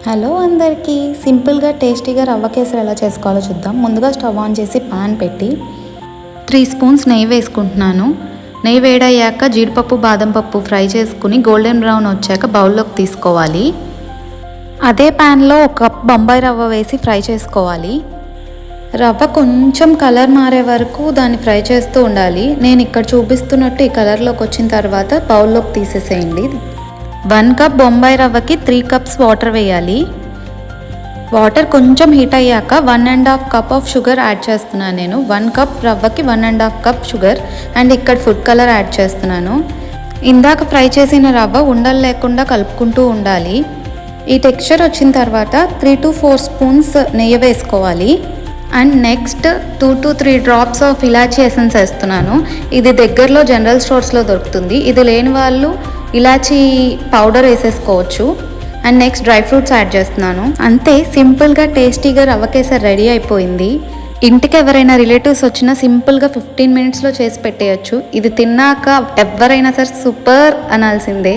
Hello అందరికీ, సింపుల్గా టేస్టీగా రవ్వ కేసరి ఎలా చేసుకోవాలో చూద్దాం. ముందుగా స్టవ్ ఆన్ చేసి పాన్ పెట్టి 3 స్పూన్స్ నెయ్యి వేసుకుంటున్నాను. నెయ్యి వేడయ్యాక జీడిపప్పు బాదం పప్పు ఫ్రై చేసుకుని గోల్డెన్ బ్రౌన్ వచ్చాక బౌల్లోకి తీసుకోవాలి. అదే ప్యాన్లో 1 కప్ బొంబాయి రవ్వ వేసి ఫ్రై చేసుకోవాలి. రవ్వ కొంచెం కలర్ మారే వరకు దాన్ని ఫ్రై చేస్తూ ఉండాలి. నేను ఇక్కడ చూపిస్తున్నట్టు ఈ కలర్లోకి వచ్చిన తర్వాత బౌల్లోకి తీసేసేయండి. 1 కప్ బొంబాయి రవ్వకి 3 కప్స్ వాటర్ వేయాలి. వాటర్ కొంచెం హీట్ అయ్యాక 1.5 కప్ ఆఫ్ షుగర్ యాడ్ చేస్తున్నాను. నేను 1 కప్ రవ్వకి 1.5 కప్ షుగర్ అండ్ ఇక్కడ ఫుడ్ కలర్ యాడ్ చేస్తున్నాను. ఇందాక ఫ్రై చేసిన రవ్వ ఉండలు లేకుండా కలుపుకుంటూ ఉండాలి. ఈ టెక్స్చర్ వచ్చిన తర్వాత 3 to 4 స్పూన్స్ నెయ్యి వేసుకోవాలి. And next 2 to 3 drops of elaichi essence వేస్తున్నాను. ఇది దగ్గరలో జనరల్ స్టోర్స్లో దొరుకుతుంది. ఇది లేని వాళ్ళు ఇలాచీ పౌడర్ వేసేసుకోవచ్చు. And next dry fruits add చేస్తున్నాను. అంతే, సింపుల్గా టేస్టీగా రవ్వ కేసరి రెడీ అయిపోయింది. ఇంటికి ఎవరైనా రిలేటివ్స్ వచ్చినా సింపుల్గా 15 మినిట్స్లో చేసి పెట్టేయచ్చు. ఇది తిన్నాక ఎవరైనా సరే సూపర్ అనాల్సిందే.